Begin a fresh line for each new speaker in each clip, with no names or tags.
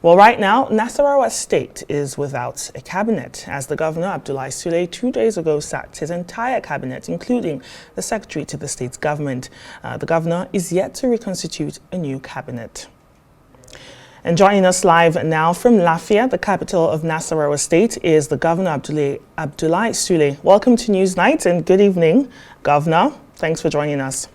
Well, right now, Nasarawa State is without a cabinet, as the governor, Abdullahi Sule, 2 days ago sacked his entire cabinet, including the secretary to the state's government. The governor is yet to reconstitute a new cabinet. And joining us live now from Lafia, the capital of Nasarawa State, is the governor, Abdullahi Sule. Welcome to Newsnight and good evening, Governor. Thanks for joining us.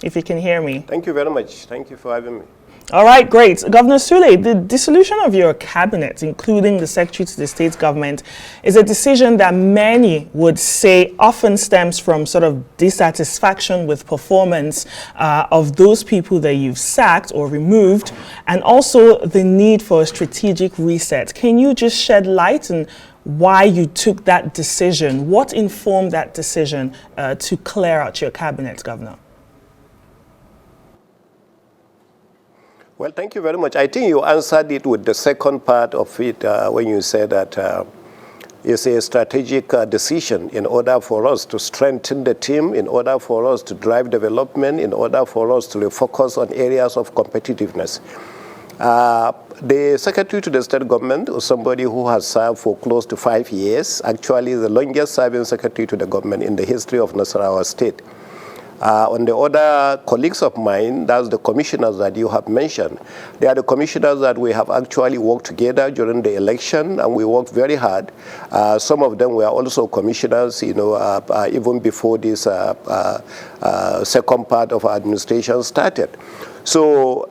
If you can hear me.
Thank you very much. Thank you for having me.
All right, great. Governor Sule, the dissolution of your cabinet, including the secretary to the state's government, is a decision that many would say often stems from sort of dissatisfaction with performance of those people that you've sacked or removed, and also the need for a strategic reset. Can you just shed light on why you took that decision? What informed that decision to clear out your cabinet, Governor?
Well, thank you very much. I think you answered it with the second part of it when you said that it's a strategic decision in order for us to strengthen the team, in order for us to drive development, in order for us to focus on areas of competitiveness. The secretary to the state government was somebody who has served for close to 5 years, actually the longest serving secretary to the government in the history of Nasarawa State. On the other colleagues of mine, that's the commissioners that you have mentioned. They are the commissioners that we have actually worked together during the election, and we worked very hard. Some of them were also commissioners, even before this second part of our administration started. So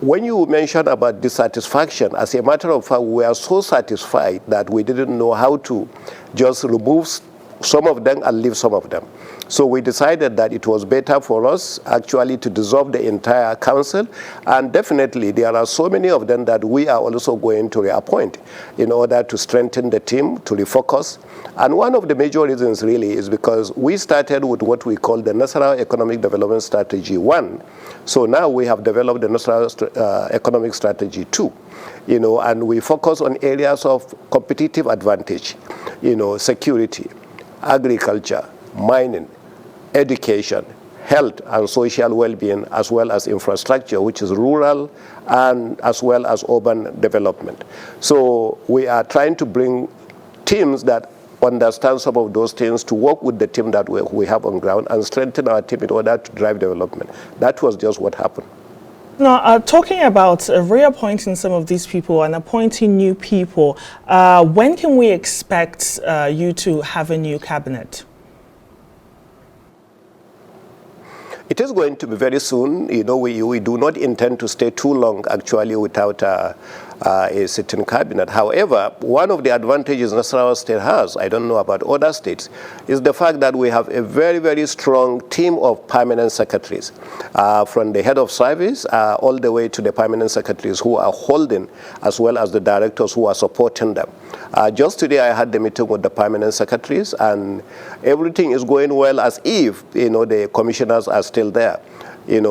when you mention about dissatisfaction, as a matter of fact, we are so satisfied that we didn't know how to just remove some of them and leave some of them. So we decided that it was better for us actually to dissolve the entire council, and definitely there are so many of them that we are also going to reappoint in order to strengthen the team, to refocus. And one of the major reasons really is because we started with what we call the Nasarawa Economic Development Strategy 1. So now we have developed the Nasarawa Economic Strategy 2. And we focus on areas of competitive advantage, security, agriculture, mining, education, health and social well-being, as well as infrastructure, which is rural, and as well as urban development. So we are trying to bring teams that understand some of those things to work with the team that we have on ground and strengthen our team in order to drive development. That was just what happened.
Now, talking about reappointing some of these people and appointing new people, when can we expect you to have a new cabinet?
It is going to be very soon. We do not intend to stay too long, actually, without a sitting cabinet. However, one of the advantages Nasarawa State has, I don't know about other states, is the fact that we have a very, very strong team of permanent secretaries, from the head of service all the way to the permanent secretaries who are holding, as well as the directors who are supporting them. Just today, I had the meeting with the permanent secretaries, and everything is going well as if, the commissioners are still there.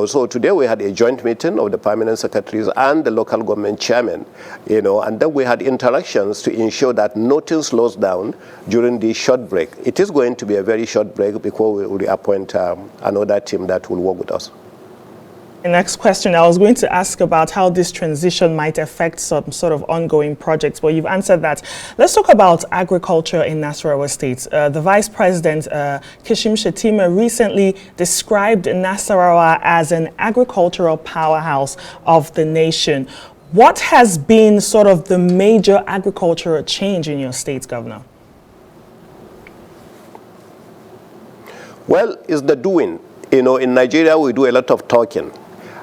So today we had a joint meeting of the permanent secretaries and the local government chairman, and then we had interactions to ensure that nothing slows down during the short break. It is going to be a very short break before we reappoint another team that will work with us.
The next question, I was going to ask about how this transition might affect some sort of ongoing projects, but you've answered that. Let's talk about agriculture in Nasarawa State. The Vice President, Kashim Shetima, recently described Nasarawa as an agricultural powerhouse of the nation. What has been sort of the major agricultural change in your state, Governor?
Well, it's the doing. In Nigeria, we do a lot of talking.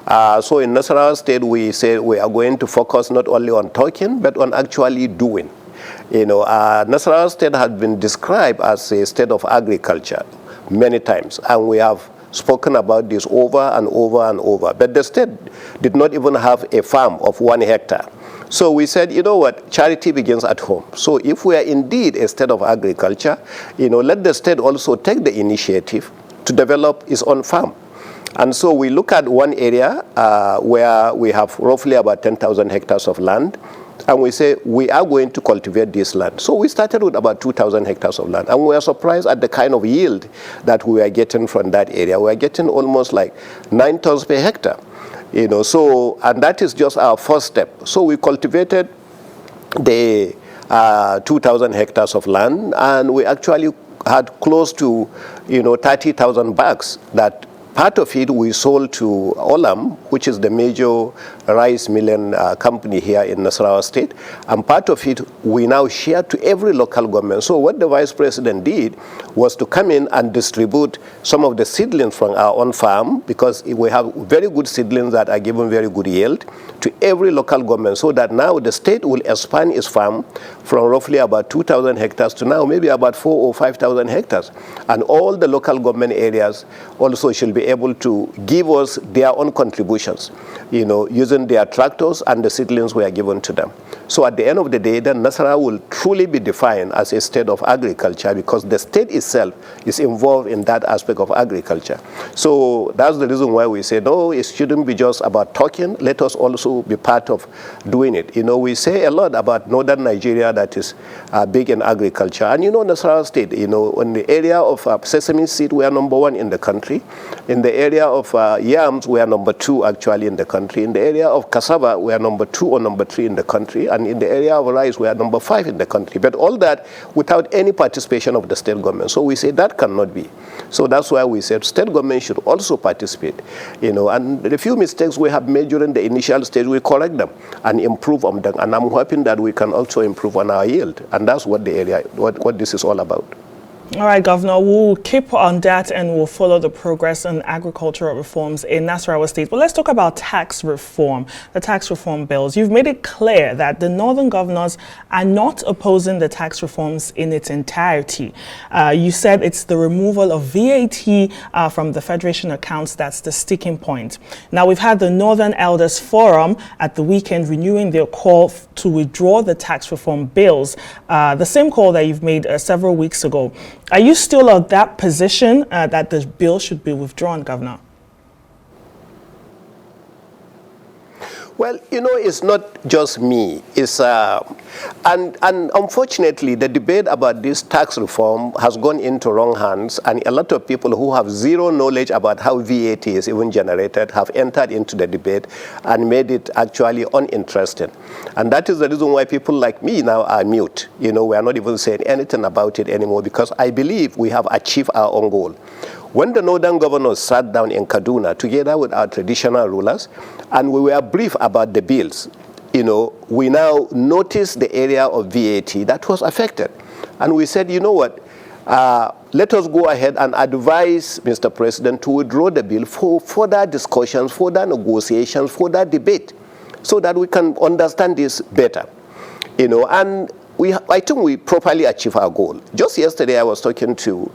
So in Nasarawa State, we say we are going to focus not only on talking, but on actually doing. Nasarawa State has been described as a state of agriculture many times, and we have spoken about this over and over and over. But the state did not even have a farm of 1 hectare. So we said, charity begins at home. So if we are indeed a state of agriculture, let the state also take the initiative to develop its own farm. And so we look at one area where we have roughly about 10,000 hectares of land, and we say we are going to cultivate this land. So we started with about 2,000 hectares of land, and we were surprised at the kind of yield that we were getting from that area. We are getting almost like 9 tons per hectare. So, and that is just our first step. So we cultivated the 2,000 hectares of land, and we actually had close to 30,000 bags. That part of it we sold to Olam, which is the major rice milling company here in Nasarawa State, and part of it we now share to every local government. So what the Vice President did was to come in and distribute some of the seedlings from our own farm, because we have very good seedlings that are given very good yield, to every local government, so that now the state will expand its farm from roughly about 2,000 hectares to now maybe about 4,000 or 5,000 hectares. And all the local government areas also should be able to give us their own contributions, using their tractors and the seedlings we are given to them. So at the end of the day, then Nasarawa will truly be defined as a state of agriculture, because the state itself is involved in that aspect of agriculture. So that's the reason why we say, no, it shouldn't be just about talking. Let us also be part of doing it. We say a lot about northern Nigeria that is big in agriculture. And Nasarawa State, in the area of sesame seed, we are #1 in the country. In the area of yams, we are #2 actually in the country. In the area of cassava, we are #2 or #3 in the country. And in the area of rice, we are #5 in the country. But all that without any participation of the state government. So we say that cannot be. So that's why we said state government should also participate. And the few mistakes we have made during the initial stage, we correct them and improve on them. And I'm hoping that we can also improve on our yield. And that's what what this is all about.
All right, Governor, we'll keep on that and we'll follow the progress on agricultural reforms in Nasarawa State. But let's talk about tax reform, the tax reform bills. You've made it clear that the northern governors are not opposing the tax reforms in its entirety. You said it's the removal of VAT from the Federation accounts that's the sticking point. Now, we've had the Northern Elders Forum at the weekend renewing their call to withdraw the tax reform bills, the same call that you've made several weeks ago. Are you still of that position that the bill should be withdrawn, Governor?
Well, it's not just me. It's and unfortunately, the debate about this tax reform has gone into wrong hands, and a lot of people who have zero knowledge about how VAT is even generated have entered into the debate and made it actually uninteresting. And that is the reason why people like me now are mute. We are not even saying anything about it anymore, because I believe we have achieved our own goal. When the northern governors sat down in Kaduna together with our traditional rulers, and we were briefed about the bills, we now noticed the area of VAT that was affected. And we said, what, let us go ahead and advise Mr. President to withdraw the bill for further discussions, further negotiations, further debate, so that we can understand this better. And I think we properly achieved our goal. Just yesterday, I was talking to,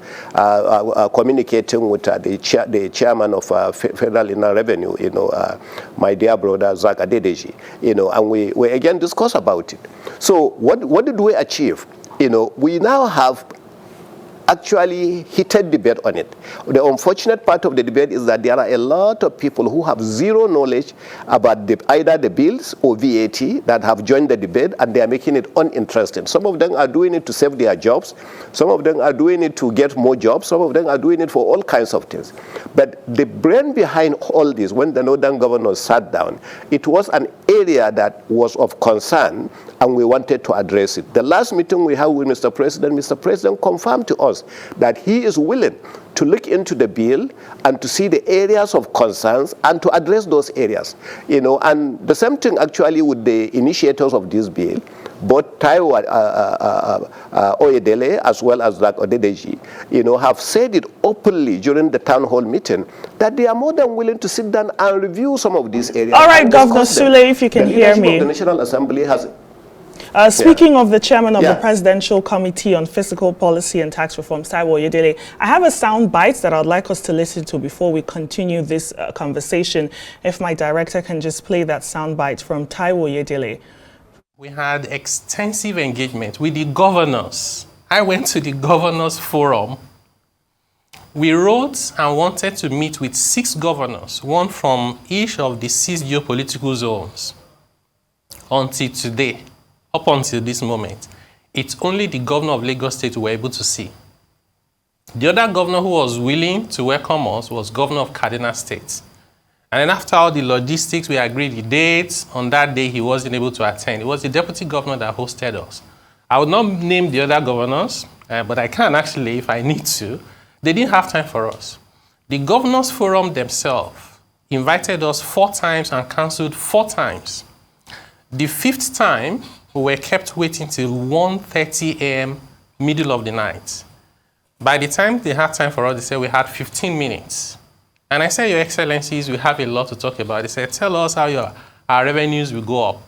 communicating with the chairman of Federal Inland Revenue, my dear brother, Zach Adedeji, and we again discussed about it. So what did we achieve? We now have actually heated debate on it. The unfortunate part of the debate is that there are a lot of people who have zero knowledge about either the bills or VAT that have joined the debate, and they are making it uninteresting. Some of them are doing it to save their jobs. Some of them are doing it to get more jobs. Some of them are doing it for all kinds of things. But the brain behind all this, when the northern governors sat down, it was an area that was of concern, and we wanted to address it. The last meeting we had with Mr. President confirmed to us that he is willing to look into the bill and to see the areas of concerns and to address those areas. And the same thing actually with the initiators of this bill, both Taiwo Oyedele as well as Zach Odedeji, have said it openly during the town hall meeting that they are more than willing to sit down and review some of these areas.
All right, Governor Sule, if you can hear me.
The National Assembly has...
Speaking of the chairman of the Presidential Committee on Fiscal Policy and Tax Reform, Taiwo Oyedele, I have a sound bite that I'd like us to listen to before we continue this conversation. If my director can just play that sound bite from Taiwo Oyedele.
We had extensive engagement with the governors. I went to the governors forum. We wrote and wanted to meet with 6 governors, one from each of the 6 geopolitical zones. Until today, up until this moment, it's only the governor of Lagos State we were able to see. The other governor who was willing to welcome us was governor of Kaduna State. And then after all the logistics, we agreed the dates. On that day, he wasn't able to attend. It was the deputy governor that hosted us. I would not name the other governors, but I can actually if I need to. They didn't have time for us. The governors forum themselves invited us 4 times and cancelled 4 times. The 5th time, we were kept waiting till 1:30 a.m., middle of the night. By the time they had time for us, they said we had 15 minutes. And I said, Your Excellencies, we have a lot to talk about. They said, tell us how our revenues will go up.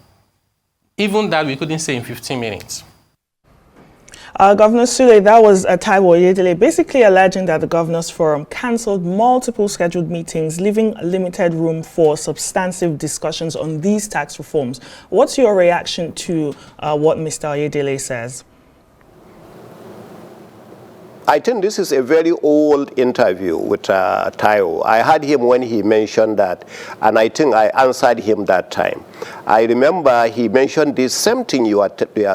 Even that we couldn't say in 15 minutes.
Governor Sule, that was Taiwo Oyedele, basically alleging that the Governors Forum cancelled multiple scheduled meetings, leaving limited room for substantive discussions on these tax reforms. What's your reaction to what Mr. Oyedele says?
I think this is a very old interview with Taiwo. I heard him when he mentioned that, and I think I answered him that time. I remember he mentioned this same thing you are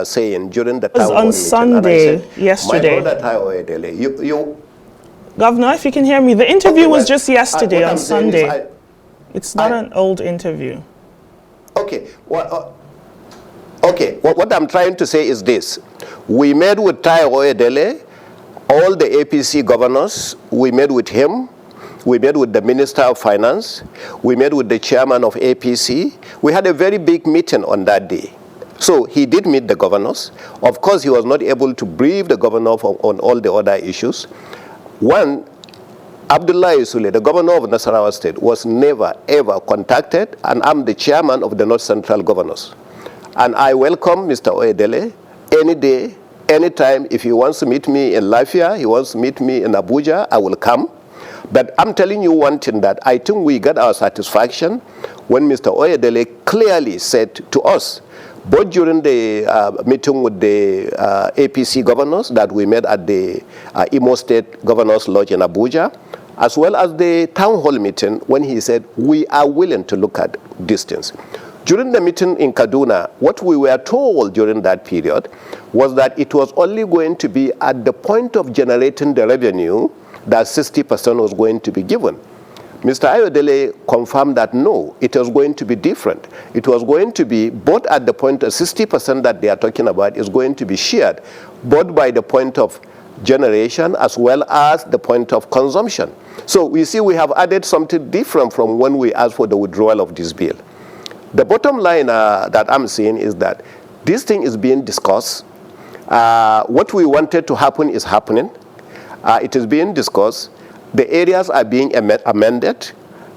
saying during the Taiwo meeting.
It was on Sunday, yesterday.
My brother Taiwo Oyedele,
Governor, if you can hear me, the interview was just yesterday on Sunday. It's not an old interview.
Okay. What I'm trying to say is this. We met with Taiwo Oyedele, all the APC governors. We met with him. We met with the Minister of Finance. We met with the chairman of APC. We had a very big meeting on that day. So he did meet the governors. Of course, he was not able to brief the governor on all the other issues. One, Abdullahi Sule, the governor of Nasarawa State, was never, ever contacted, and I'm the chairman of the North Central Governors. And I welcome Mr. Oyedele any day, anytime. If he wants to meet me in Lafia, he wants to meet me in Abuja, I will come. But I'm telling you one thing, that I think we got our satisfaction when Mr. Oyedele clearly said to us, both during the meeting with the APC governors that we met at the Imo State Governors Lodge in Abuja, as well as the town hall meeting, when he said, we are willing to look at these things. During the meeting in Kaduna, what we were told during that period was that it was only going to be at the point of generating the revenue that 60% was going to be given. Mr. Oyedele confirmed that no, it was going to be different. It was going to be both at the point of 60% that they are talking about is going to be shared, both by the point of generation as well as the point of consumption. So we see we have added something different from when we asked for the withdrawal of this bill. The bottom line that I'm seeing is that this thing is being discussed. What we wanted to happen is happening. It is being discussed. The areas are being amended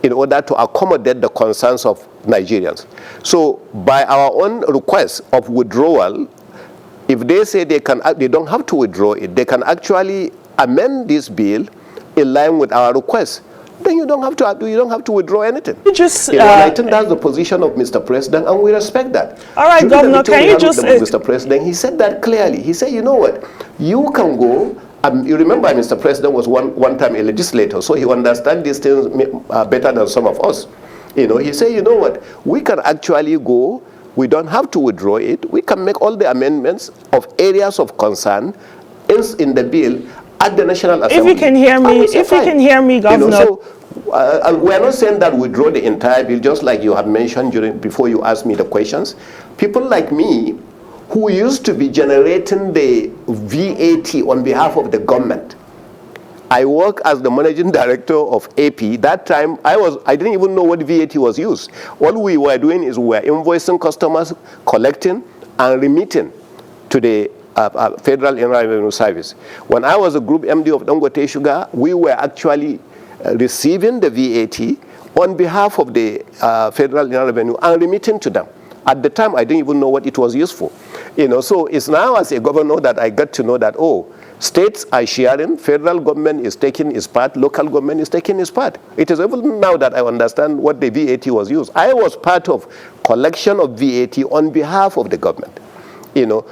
in order to accommodate the concerns of Nigerians. So by our own request of withdrawal, if they say they don't have to withdraw it, they can actually amend this bill in line with our request. Then you don't have to withdraw anything. I think that's the position of Mr. President, and we respect that.
All right, Governor, can you just...
Mr. President, he said that clearly. He said, you know what, you can go. You remember Mr. President was one time a legislator, so he understands these things better than some of us. He said, you know what, we can actually go, we don't have to withdraw it, we can make all the amendments of areas of concern in the bill at the National Assembly.
If you can hear me, Governor.
We are not saying that withdraw the entire bill, just like you have mentioned before you asked me the questions. People like me, who used to be generating the VAT on behalf of the government. I work as the managing director of AP. That time, I didn't even know what VAT was used. All we were doing is we were invoicing customers, collecting, and remitting to the Federal Inland Revenue Service. When I was a group MD of Dangote Sugar, we were actually receiving the VAT on behalf of the Federal Inland Revenue and remitting to them. At the time, I didn't even know what it was used for. So it's now as a governor that I got to know that, states are sharing, federal government is taking its part, local government is taking its part. It is even now that I understand what the VAT was used. I was part of collection of VAT on behalf of the government.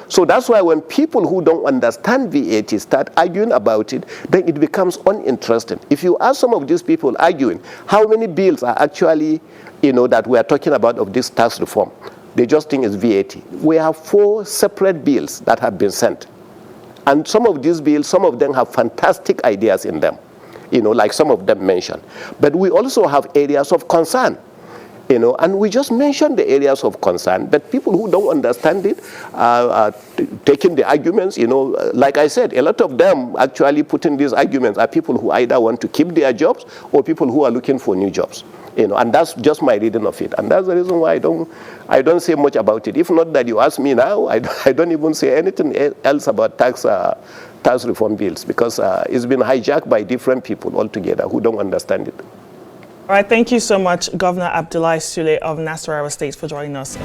So that's why when people who don't understand VAT start arguing about it, then it becomes uninteresting. If you ask some of these people arguing how many bills are actually, that we are talking about of this tax reform, they just think it's VAT. We have 4 separate bills that have been sent. And some of these bills, some of them have fantastic ideas in them. like some of them mentioned. But we also have areas of concern. And we just mentioned the areas of concern, but people who don't understand it are taking the arguments, like I said, a lot of them actually putting these arguments are people who either want to keep their jobs or people who are looking for new jobs, and that's just my reading of it. And that's the reason why I don't say much about it. If not that you ask me now, I don't even say anything else about tax reform bills, because it's been hijacked by different people altogether who don't understand it.
All right, thank you so much, Governor Abdullahi Sule of Nasarawa State, for joining us.